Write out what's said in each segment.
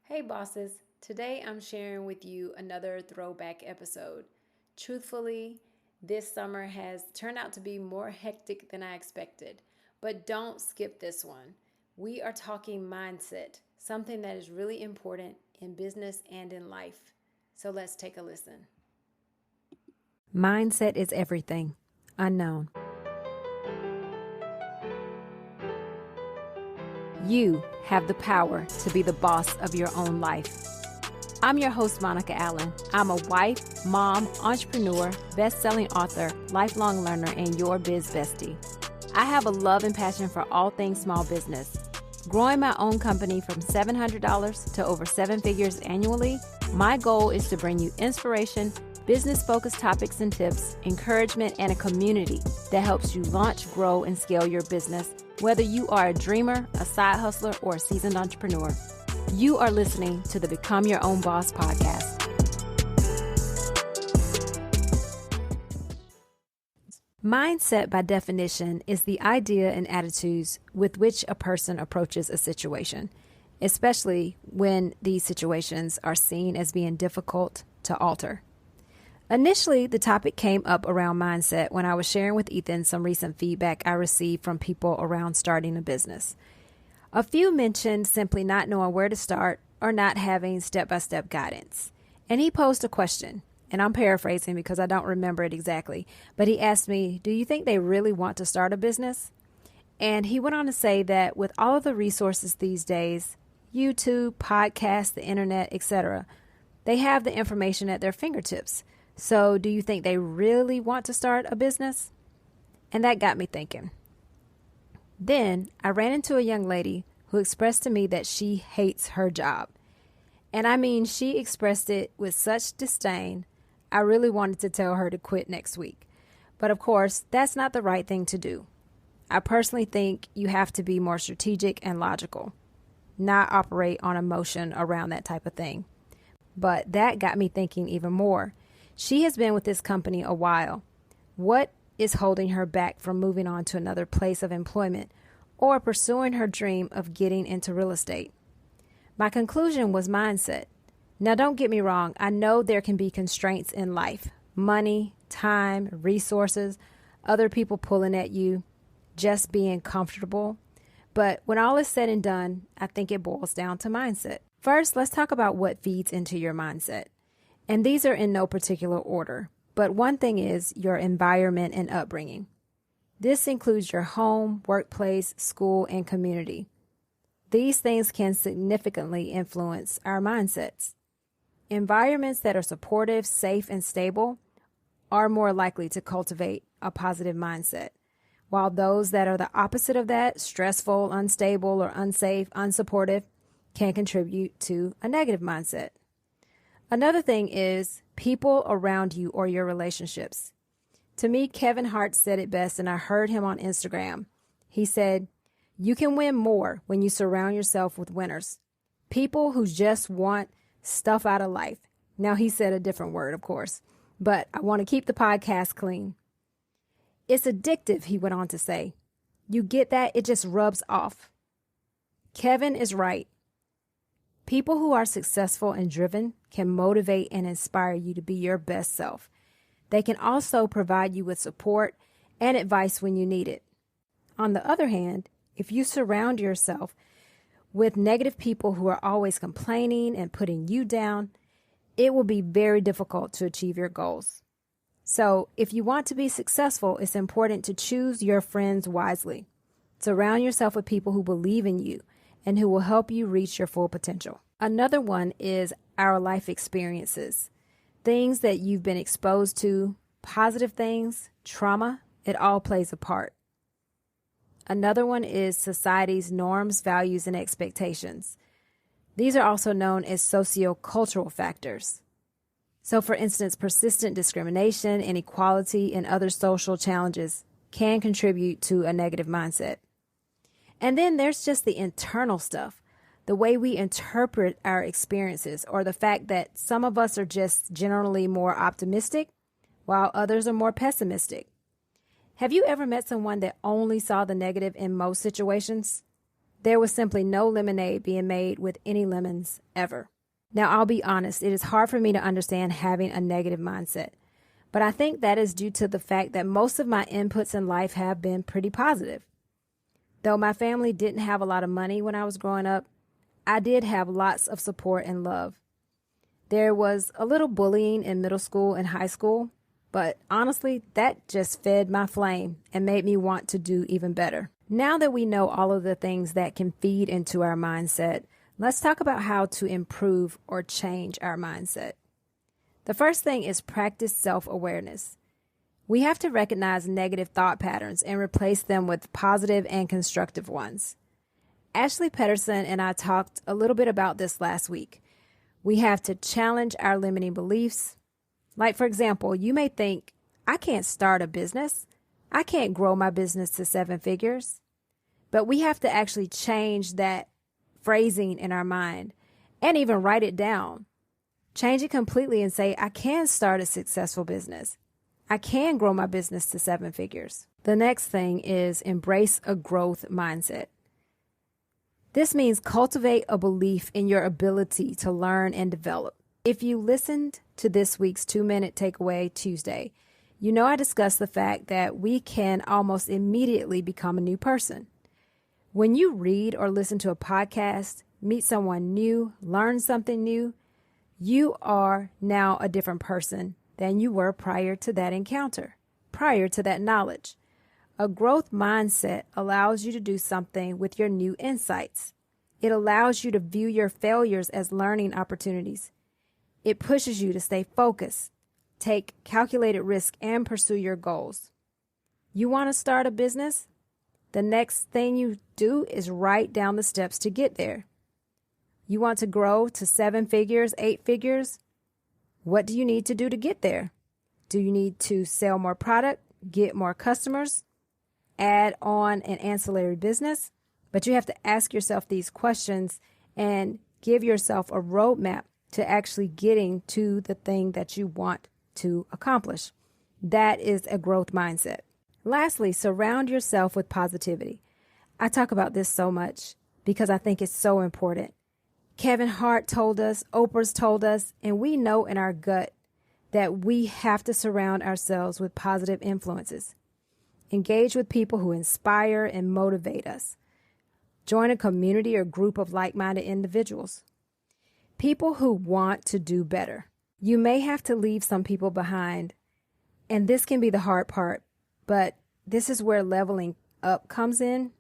Hey bosses, today I'm sharing with you another throwback episode. Truthfully, this summer has turned out to be more hectic than I expected, but don't skip this one. We are talking mindset, something that is really important in business and in life. So let's take a listen. Mindset is everything. Unknown. You have the power to be the boss of your own life. I'm your host, Monica Allen. I'm a wife, mom, entrepreneur, best-selling author, lifelong learner, and your biz bestie. I have a love and passion for all things small business. Growing my own company from $700 to over 7 figures annually, my goal is to bring you inspiration, business-focused topics and tips, encouragement, and a community that helps you launch, grow, and scale your business, whether you are a dreamer, a side hustler, or a seasoned entrepreneur. You are listening to the Become Your Own Boss podcast. Mindset, by definition, is the idea and attitudes with which a person approaches a situation, especially when these situations are seen as being difficult to alter. Initially, the topic came up around mindset when I was sharing with Ethan some recent feedback I received from people around starting a business. A few mentioned simply not knowing where to start or not having step-by-step guidance. And he posed a question, and I'm paraphrasing because I don't remember it exactly, but he asked me, do you think they really want to start a business? And he went on to say that with all of the resources these days, YouTube, podcasts, the internet, etc., they have the information at their fingertips. So do you think they really want to start a business? And that got me thinking. Then I ran into a young lady who expressed to me that she hates her job. And I mean, she expressed it with such disdain, I really wanted to tell her to quit next week. But of course, that's not the right thing to do. I personally think you have to be more strategic and logical, not operate on emotion around that type of thing. But that got me thinking even more. She has been with this company a while. What is holding her back from moving on to another place of employment or pursuing her dream of getting into real estate? My conclusion was mindset. Now, don't get me wrong. I know there can be constraints in life, money, time, resources, other people pulling at you, just being comfortable. But when all is said and done, I think it boils down to mindset. First, let's talk about what feeds into your mindset. And these are in no particular order, but one thing is your environment and upbringing. This includes your home, workplace, school, and community. These things can significantly influence our mindsets. Environments that are supportive, safe, and stable are more likely to cultivate a positive mindset, while those that are the opposite of that, stressful, unstable, or unsafe, unsupportive, can contribute to a negative mindset. Another thing is people around you or your relationships. To me, Kevin Hart said it best, and I heard him on Instagram. He said, you can win more when you surround yourself with winners. People who just want stuff out of life. Now, he said a different word, of course, but I want to keep the podcast clean. It's addictive, he went on to say. You get that? It just rubs off. Kevin is right. People who are successful and driven can motivate and inspire you to be your best self. They can also provide you with support and advice when you need it. On the other hand, if you surround yourself with negative people who are always complaining and putting you down, it will be very difficult to achieve your goals. So if you want to be successful, it's important to choose your friends wisely. Surround yourself with people who believe in you and who will help you reach your full potential. Another one is our life experiences. Things that you've been exposed to, positive things, trauma, it all plays a part. Another one is society's norms, values, and expectations. These are also known as socio-cultural factors. So, for instance, persistent discrimination, inequality, and other social challenges can contribute to a negative mindset. And then there's just the internal stuff, the way we interpret our experiences, or the fact that some of us are just generally more optimistic while others are more pessimistic. Have you ever met someone that only saw the negative in most situations? There was simply no lemonade being made with any lemons ever. Now, I'll be honest, it is hard for me to understand having a negative mindset, but I think that is due to the fact that most of my inputs in life have been pretty positive. Though my family didn't have a lot of money when I was growing up, I did have lots of support and love. There was a little bullying in middle school and high school, but honestly, that just fed my flame and made me want to do even better. Now that we know all of the things that can feed into our mindset, let's talk about how to improve or change our mindset. The first thing is practice self-awareness. We have to recognize negative thought patterns and replace them with positive and constructive ones. Ashley Pedersen and I talked a little bit about this last week. We have to challenge our limiting beliefs. Like, for example, you may think, I can't start a business. I can't grow my business to 7 figures. But we have to actually change that phrasing in our mind and even write it down. Change it completely and say, I can start a successful business. I can grow my business to 7 figures. The next thing is embrace a growth mindset. This means cultivate a belief in your ability to learn and develop. If you listened to this week's 2-Minute Takeaway Tuesday, you know I discussed the fact that we can almost immediately become a new person. When you read or listen to a podcast, meet someone new, learn something new, you are now a different person than you were prior to that encounter, prior to that knowledge. A growth mindset allows you to do something with your new insights. It allows you to view your failures as learning opportunities. It pushes you to stay focused, take calculated risk, and pursue your goals. You want to start a business? The next thing you do is write down the steps to get there. You want to grow to 7 figures, 8 figures? What do you need to do to get there? Do you need to sell more product, get more customers, add on an ancillary business? But you have to ask yourself these questions and give yourself a roadmap to actually getting to the thing that you want to accomplish. That is a growth mindset. Lastly, surround yourself with positivity. I talk about this so much because I think it's so important. Kevin Hart told us, Oprah's told us, and we know in our gut that we have to surround ourselves with positive influences. Engage with people who inspire and motivate us. Join a community or group of like-minded individuals. People who want to do better. You may have to leave some people behind, and this can be the hard part, but this is where leveling up comes in.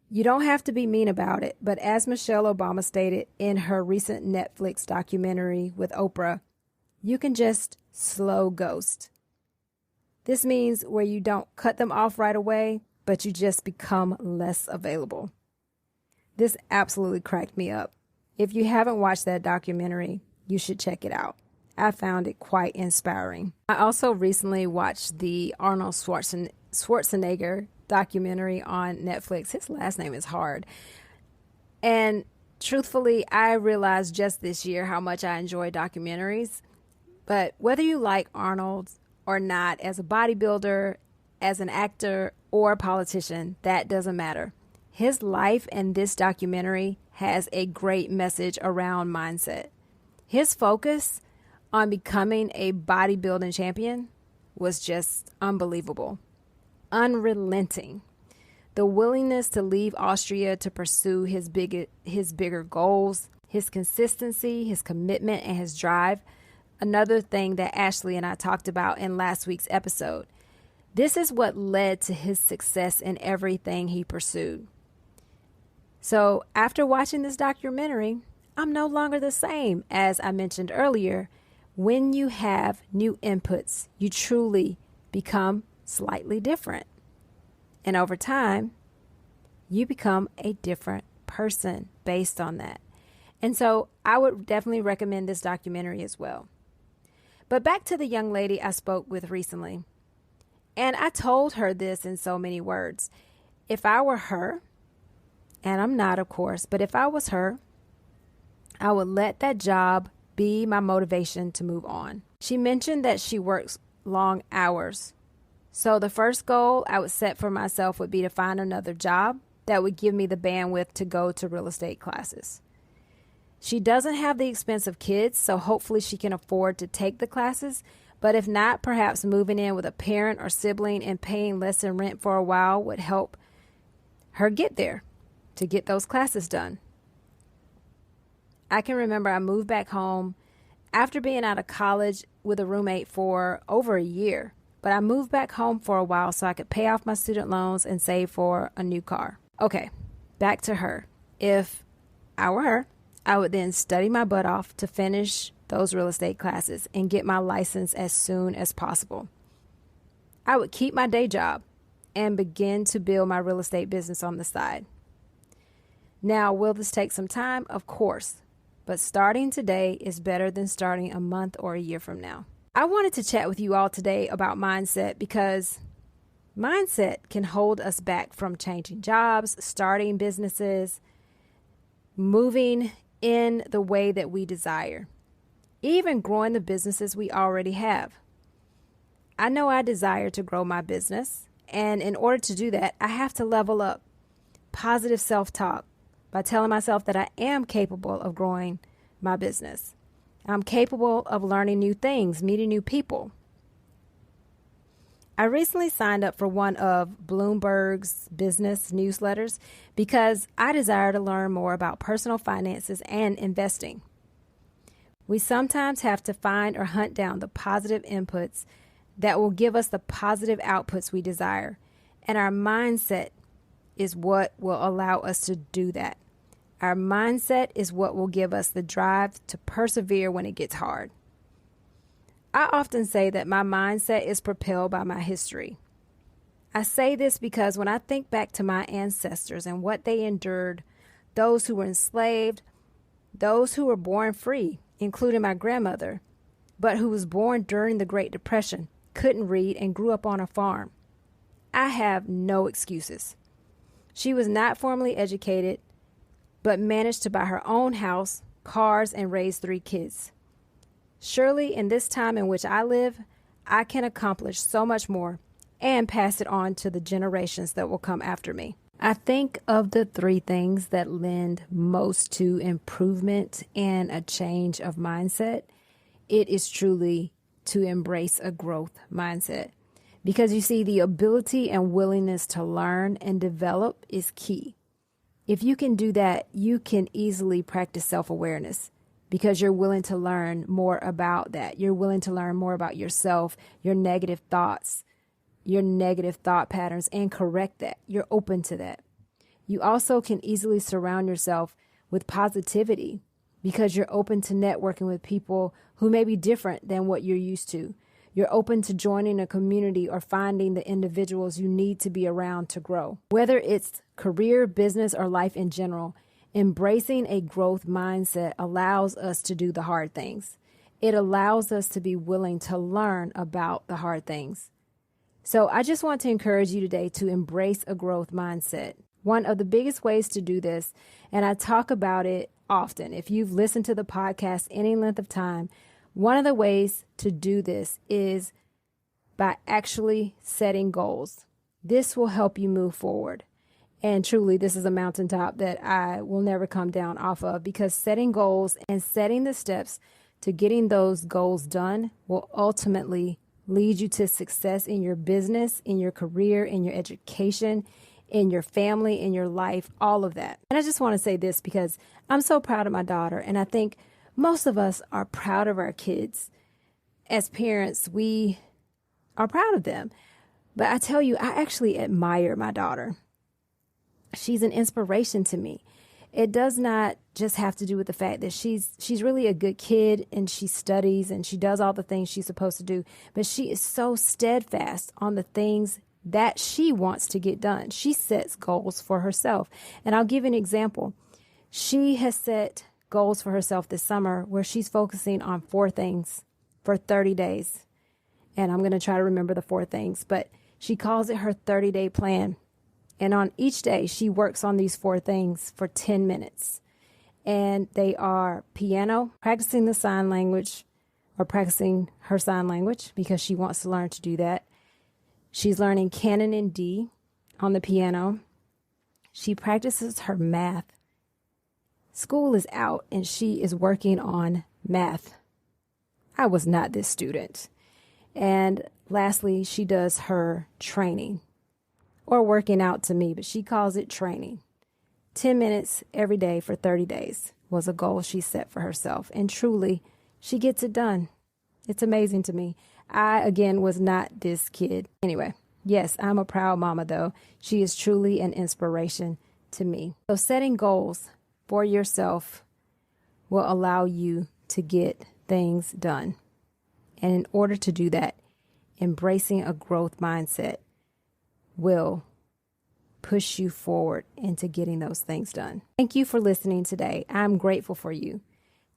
You don't have to be mean about it, but as Michelle Obama stated in her recent Netflix documentary with Oprah, you can just slow ghost. This means where you don't cut them off right away, but you just become less available. This absolutely cracked me up. If you haven't watched that documentary, you should check it out. I found it quite inspiring. I also recently watched the Arnold Schwarzenegger documentary on Netflix. His last name is hard. And truthfully, I realized just this year how much I enjoy documentaries. But whether you like Arnold or not, as a bodybuilder, as an actor, or a politician, that doesn't matter. His life and this documentary has a great message around mindset. His focus on becoming a bodybuilding champion was just unbelievable. Unrelenting. The willingness to leave Austria to pursue his bigger goals, his consistency, his commitment, and his drive. Another thing that Ashley and I talked about in last week's episode. This is what led to his success in everything he pursued. So after watching this documentary, I'm no longer the same. As I mentioned earlier, when you have new inputs, you truly become slightly different. And over time, you become a different person based on that. And so I would definitely recommend this documentary as well. But back to the young lady I spoke with recently. And I told her this in so many words. If I were her, and I'm not, of course, but if I was her, I would let that job be my motivation to move on. She mentioned that she works long hours. So the first goal I would set for myself would be to find another job that would give me the bandwidth to go to real estate classes. She doesn't have the expense of kids, so hopefully she can afford to take the classes. But if not, perhaps moving in with a parent or sibling and paying less in rent for a while would help her get there, to get those classes done. I can remember I moved back home after being out of college with a roommate for over a year. But I moved back home for a while so I could pay off my student loans and save for a new car. Okay, back to her. If I were her, I would then study my butt off to finish those real estate classes and get my license as soon as possible. I would keep my day job and begin to build my real estate business on the side. Now, will this take some time? Of course, but starting today is better than starting a month or a year from now. I wanted to chat with you all today about mindset because mindset can hold us back from changing jobs, starting businesses, moving in the way that we desire, even growing the businesses we already have. I know I desire to grow my business, and in order to do that, I have to level up positive self-talk by telling myself that I am capable of growing my business. I'm capable of learning new things, meeting new people. I recently signed up for one of Bloomberg's business newsletters because I desire to learn more about personal finances and investing. We sometimes have to find or hunt down the positive inputs that will give us the positive outputs we desire, and our mindset is what will allow us to do that. Our mindset is what will give us the drive to persevere when it gets hard. I often say that my mindset is propelled by my history. I say this because when I think back to my ancestors and what they endured, those who were enslaved, those who were born free, including my grandmother, but who was born during the Great Depression, couldn't read, and grew up on a farm, I have no excuses. She was not formally educated, but managed to buy her own house, cars, and raise 3 kids. Surely, in this time in which I live, I can accomplish so much more and pass it on to the generations that will come after me. I think of the 3 things that lend most to improvement and a change of mindset. It is truly to embrace a growth mindset. Because you see, the ability and willingness to learn and develop is key. If you can do that, you can easily practice self-awareness because you're willing to learn more about that. You're willing to learn more about yourself, your negative thoughts, your negative thought patterns, and correct that. You're open to that. You also can easily surround yourself with positivity because you're open to networking with people who may be different than what you're used to. You're open to joining a community or finding the individuals you need to be around to grow. Whether it's career, business, or life in general, embracing a growth mindset allows us to do the hard things. It allows us to be willing to learn about the hard things. So I just want to encourage you today to embrace a growth mindset. One of the biggest ways to do this, and I talk about it often, if you've listened to the podcast any length of time, one of the ways to do this is by actually setting goals. This will help you move forward. And truly, this is a mountaintop that I will never come down off of because setting goals and setting the steps to getting those goals done will ultimately lead you to success in your business, in your career, in your education, in your family, in your life, all of that. And I just want to say this because I'm so proud of my daughter, and I think most of us are proud of our kids. As parents, we are proud of them. But I tell you, I actually admire my daughter. She's an inspiration to me. It does not just have to do with the fact that she's really a good kid and she studies and she does all the things she's supposed to do, but she is so steadfast on the things that she wants to get done. She sets goals for herself. And I'll give you an example. She has set goals for herself this summer where she's focusing on 4 things for 30 days. And I'm going to try to remember the 4 things, but she calls it her 30-day plan. And on each day, she works on these 4 things for 10 minutes. And they are piano, practicing the sign language, or practicing her sign language because she wants to learn to do that. She's learning canon in D on the piano. She practices her math. School is out and she is working on math. I was not this student. And lastly, she does her training, or working out to me, but she calls it training. 10 minutes every day for 30 days was a goal she set for herself. And truly, she gets it done. It's amazing to me. I, again, was not this kid. Anyway, yes, I'm a proud mama, though. She is truly an inspiration to me. So setting goals for yourself will allow you to get things done. And in order to do that, embracing a growth mindset will push you forward into getting those things done. Thank you for listening today. I'm grateful for you.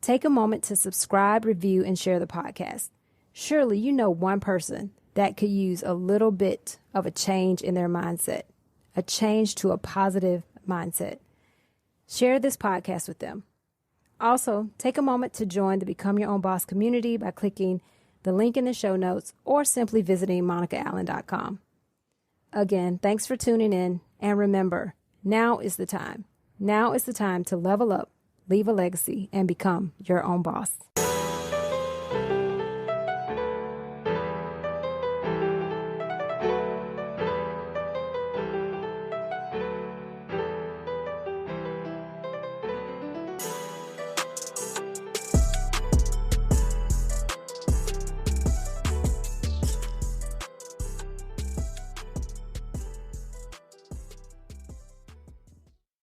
Take a moment to subscribe, review, and share the podcast. Surely you know one person that could use a little bit of a change in their mindset, a change to a positive mindset. Share this podcast with them. Also, take a moment to join the Become Your Own Boss community by clicking the link in the show notes or simply visiting monicaallen.com. Again, thanks for tuning in. And remember, now is the time. Now is the time to level up, leave a legacy, and become your own boss.